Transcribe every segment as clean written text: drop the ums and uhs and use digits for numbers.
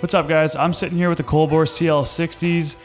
What's up guys? I'm sitting here with the Colbor CL60s.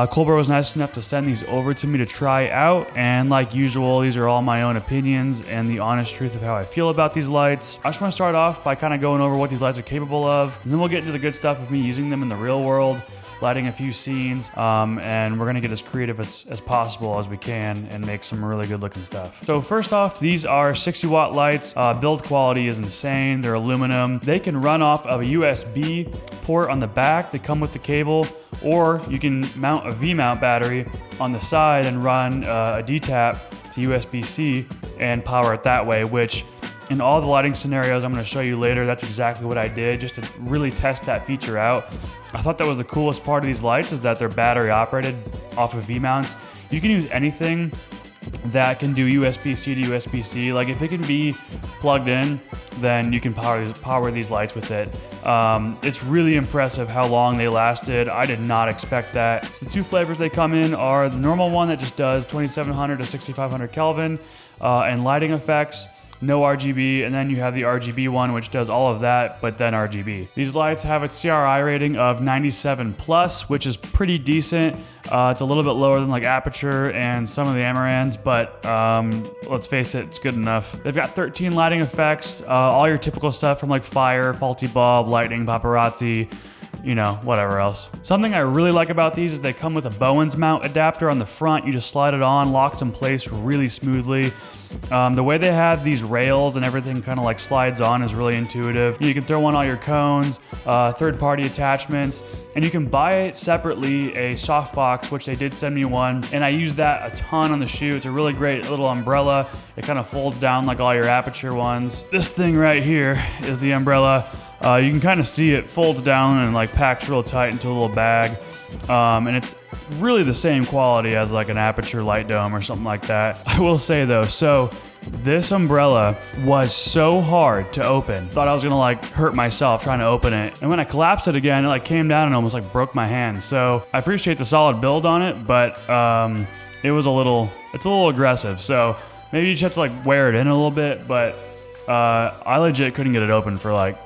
Colbor was nice enough to send these over to me to try out, and like usual, these are all my own opinions and the honest truth of how I feel about these lights. I just want to start off by kind of going over what these lights are capable of, and then we'll get into the good stuff of me using them in the real world, lighting a few scenes, and we're gonna get as creative as possible as we can and make some really good looking stuff. So first off, these are 60 watt lights. Build quality is insane. They're aluminum. They can run off of a USB port on the back that come with the cable, or you can mount a V-mount battery on the side and run a D-tap to USB-C and power it that way, which in all the lighting scenarios I'm going to show you later, that's exactly what I did just to really test that feature out. I thought that was the coolest part of these lights, is that they're battery operated off of V-mounts. You can use anything that can do USB-C to USB-C. Like if it can be plugged in, then you can power these lights with it. It's really impressive how long they lasted. I did not expect that. So the two flavors they come in are the normal one that just does 2700 to 6500 Kelvin and lighting effects. No RGB, and then you have the RGB one, which does all of that, but then RGB. These lights have a CRI rating of 97 plus, which is pretty decent. It's a little bit lower than like Aperture and some of the Amarans, but let's face it, it's good enough. They've got 13 lighting effects, all your typical stuff from like fire, faulty bulb, lightning, paparazzi, you know, whatever else. Something I really like about these is they come with a Bowens mount adapter on the front. You just slide it on, locks in place really smoothly. The way they have these rails and everything kind of like slides on is really intuitive. You can throw on all your cones, third-party attachments, and you can buy it separately, a softbox, which they did send me one, and I use that a ton on the shoe. It's a really great little umbrella. It kind of folds down like all your Aperture ones. This thing right here is the umbrella. You can kind of see it folds down and like packs real tight into a little bag. And it's really the same quality as like an Aperture light dome or something like that. I will say though, so this umbrella was so hard to open. Thought I was gonna like hurt myself trying to open it. And when I collapsed it again, it like came down and almost like broke my hand. So I appreciate the solid build on it, but it's a little aggressive. So maybe you just have to like wear it in a little bit, but I legit couldn't get it open for like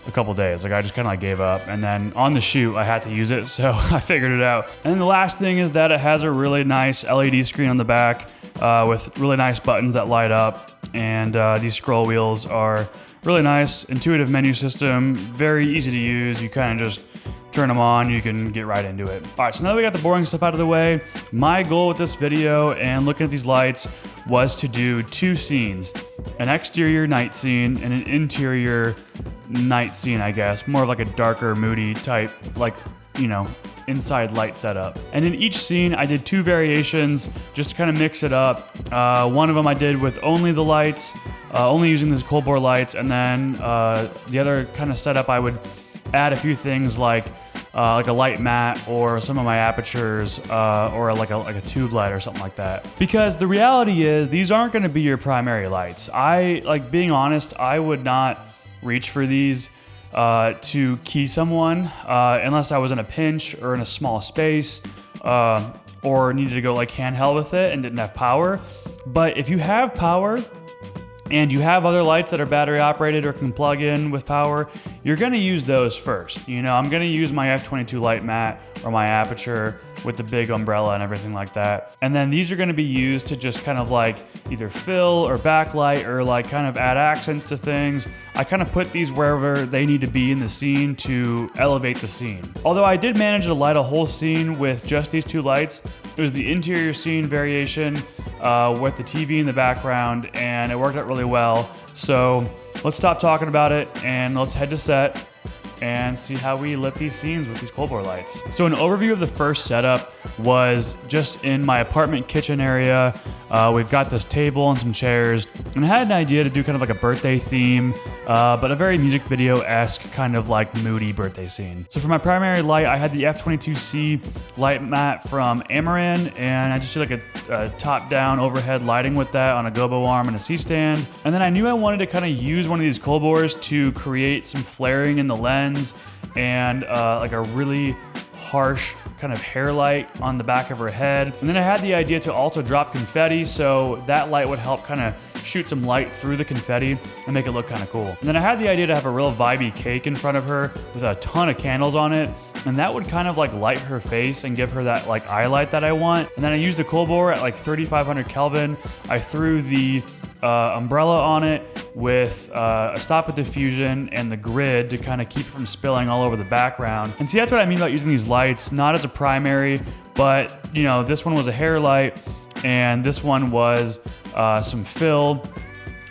a couple days. Like I just kind of like gave up, and then on the shoot I had to use it, so I figured it out. And then the last thing is that it has a really nice LED screen on the back with really nice buttons that light up, and these scroll wheels are really nice, intuitive menu system, very easy to use. You kind of just turn them on, you can get right into it. All right, so now that we got the boring stuff out of the way, my goal with this video and looking at these lights was to do two scenes, an exterior night scene and an interior night scene, I guess, more of like a darker, moody type, like, you know, inside light setup. And in each scene, I did two variations just to kind of mix it up. One of them I did with only the lights, only using this Colbor lights, and then the other kind of setup I would add a few things like a light mat or some of my Apertures or like a tube light or something like that. Because the reality is these aren't going to be your primary lights. Being honest, I would not reach for these to key someone unless I was in a pinch or in a small space or needed to go like handheld with it and didn't have power. But if you have power and you have other lights that are battery operated or can plug in with power, you're gonna use those first. You know, I'm gonna use my F22 light mat or my Aperture with the big umbrella and everything like that. And then these are gonna be used to just kind of like either fill or backlight or like kind of add accents to things. I kind of put these wherever they need to be in the scene to elevate the scene. Although I did manage to light a whole scene with just these two lights. It was the interior scene variation with the TV in the background, and it worked out really well. So let's stop talking about it and let's head to set and see how we lit these scenes with these Colbor lights. So an overview of the first setup was just in my apartment kitchen area. We've got this table and some chairs, and I had an idea to do kind of like a birthday theme, but a very music video-esque kind of like moody birthday scene. So for my primary light, I had the F22C light mat from Amaran, and I just did like a top-down overhead lighting with that on a gobo arm and a C-stand. And then I knew I wanted to kind of use one of these Colbors to create some flaring in the lens and like a really harsh kind of hair light on the back of her head. And then I had the idea to also drop confetti, so that light would help kind of shoot some light through the confetti and make it look kind of cool. And then I had the idea to have a real vibey cake in front of her with a ton of candles on it, and that would kind of like light her face and give her that like eye light that I want. And then I used the Colbor at like 3500 Kelvin. I threw the umbrella on it with a stop at diffusion and the grid to kind of keep it from spilling all over the background. And see, that's what I mean about using these lights, not as a primary, but you know, this one was a hair light and this one was some fill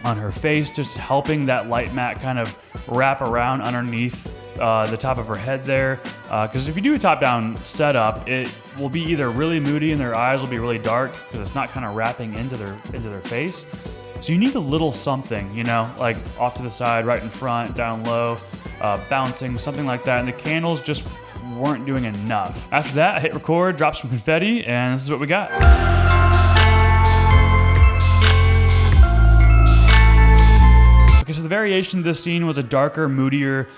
on her face, just helping that light mat kind of wrap around underneath the top of her head there. Because if you do a top-down setup, it will be either really moody and their eyes will be really dark because it's not kind of wrapping into their face. So you need a little something, you know, like off to the side, right in front, down low, bouncing, something like that. And the candles just weren't doing enough. After that, I hit record, dropped some confetti, and this is what we got. Okay, so the variation of this scene was a darker, moodier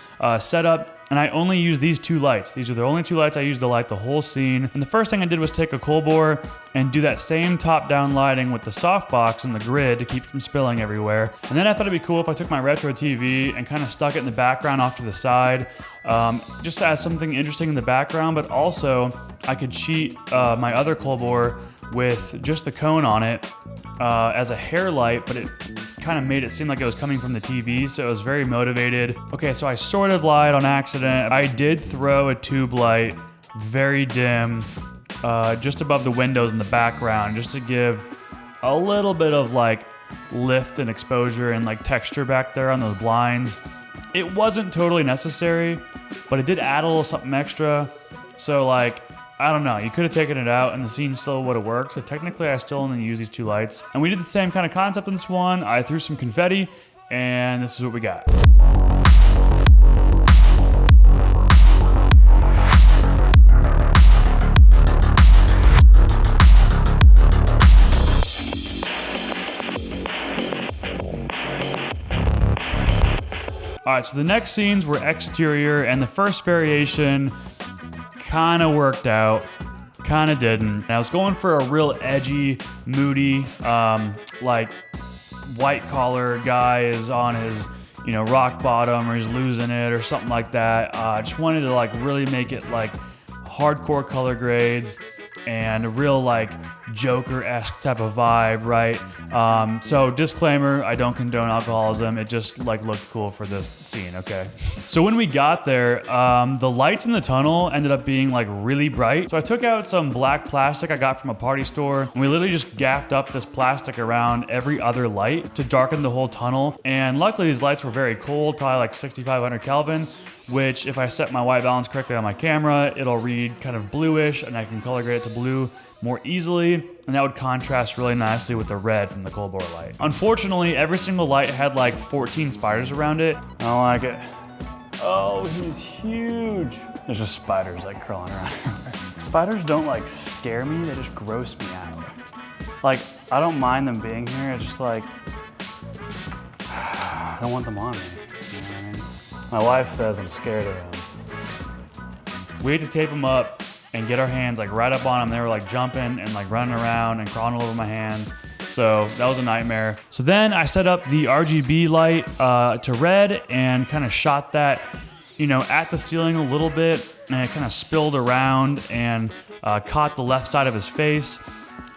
setup, and I only used these two lights. These are the only two lights I used to light the whole scene. And the first thing I did was take a Colbor and do that same top-down lighting with the softbox and the grid to keep it from spilling everywhere. And then I thought it'd be cool if I took my retro TV and kind of stuck it in the background off to the side, just as something interesting in the background, but also I could cheat my other Colbor with just the cone on it as a hair light, but it kind of made it seem like it was coming from the TV, so it was very motivated. Okay, so I sort of lied on accident. I did throw a tube light, very dim, just above the windows in the background, just to give a little bit of like lift and exposure and like texture back there on those blinds. It wasn't totally necessary, but it did add a little something extra. So like, I don't know, you could have taken it out and the scene still would have worked. So technically I still only use these two lights. And we did the same kind of concept in this one. I threw some confetti and this is what we got. All right, so the next scenes were exterior, and the first variation kind of worked out, kind of didn't. And I was going for a real edgy, moody, like white collar guy is on his, you know, rock bottom or he's losing it or something like that. Just wanted to like really make it like hardcore color grades and a real like Joker-esque type of vibe, right? So disclaimer, I don't condone alcoholism. It just like looked cool for this scene, okay? So when we got there, the lights in the tunnel ended up being like really bright. So I took out some black plastic I got from a party store, and we literally just gaffed up this plastic around every other light to darken the whole tunnel. And luckily these lights were very cold, probably like 6500 Kelvin, which if I set my white balance correctly on my camera, it'll read kind of bluish and I can color grade it to blue more easily, and that would contrast really nicely with the red from the Colbor light. Unfortunately, every single light had like 14 spiders around it. I don't like it. Oh, he's huge. There's just spiders like crawling around. Spiders don't like scare me, they just gross me out. Like, I don't mind them being here, it's just like, I don't want them on me. You know what I mean? My wife says I'm scared of them. We had to tape them up and get our hands like right up on them. They were like jumping and like running around and crawling all over my hands. So that was a nightmare. So then I set up the RGB light to red and kind of shot that, you know, at the ceiling a little bit, and it kind of spilled around and caught the left side of his face.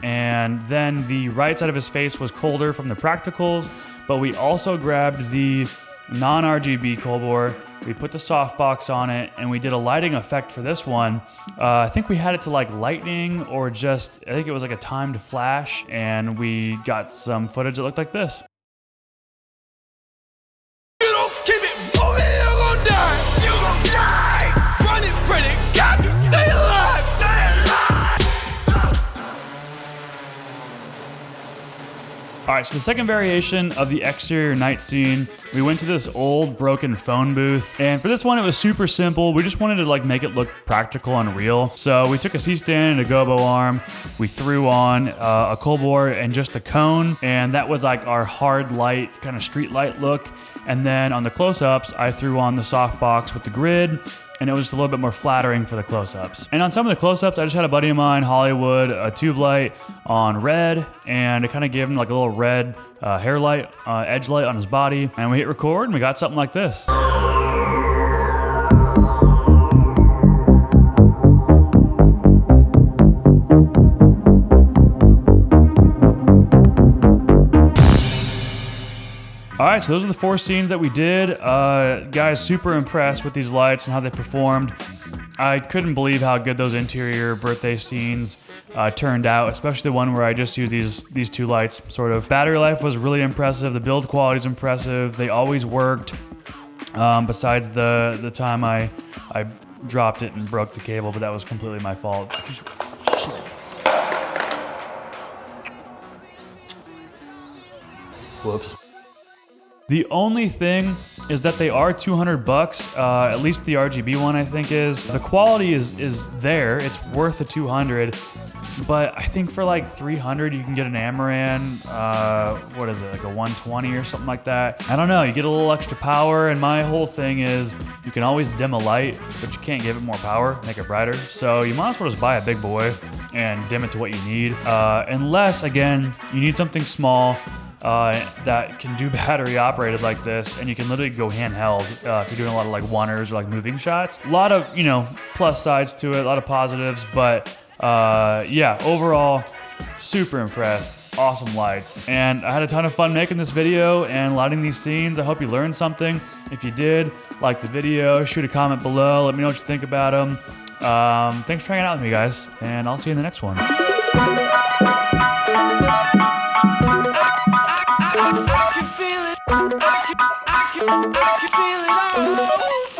And then the right side of his face was colder from the practicals, but we also grabbed the non-RGB Colbor, we put the softbox on it, and we did a lighting effect for this one. I think we had it to like lightning or just, I think it was like a timed flash, and we got some footage that looked like this. You don't keep it moving, you're gonna die. You're gonna die. Run it, pretty. Got to stay alive. Stay alive. All right, so the second variation of the exterior night scene, we went to this old broken phone booth, and for this one it was super simple. We just wanted to like make it look practical and real. So we took a C-stand and a gobo arm, we threw on a Colbor and just a cone, and that was like our hard light, kind of street light look. And then on the close-ups, I threw on the softbox with the grid, and it was just a little bit more flattering for the close-ups. And on some of the close-ups, I just had a buddy of mine, Hollywood, a tube light on red, and it kind of gave him like a little red hair light, edge light on his body. And we hit record and we got something like this. All right, so those are the 4 scenes that we did. Guys, super impressed with these lights and how they performed. I couldn't believe how good those interior birthday scenes turned out, especially the one where I just used these 2 lights, sort of. Battery life was really impressive. The build quality is impressive. They always worked, besides the time I dropped it and broke the cable, but that was completely my fault. Whoops. The only thing is that they are $200, at least the RGB one I think is. The quality is there, it's worth the $200, but I think for like $300 you can get an Amaran, what is it, like a 120 or something like that. I don't know, you get a little extra power, and my whole thing is you can always dim a light, but you can't give it more power, make it brighter. So you might as well just buy a big boy and dim it to what you need. Unless, again, you need something small, that can do battery operated like this, and you can literally go handheld if you're doing a lot of like oneers or like moving shots. A lot of, plus sides to it, a lot of positives, but yeah, overall, super impressed. Awesome lights. And I had a ton of fun making this video and lighting these scenes. I hope you learned something. If you did, like the video, shoot a comment below, let me know what you think about them. Thanks for hanging out with me, guys, and I'll see you in the next one. I can feel it. I can feel it all.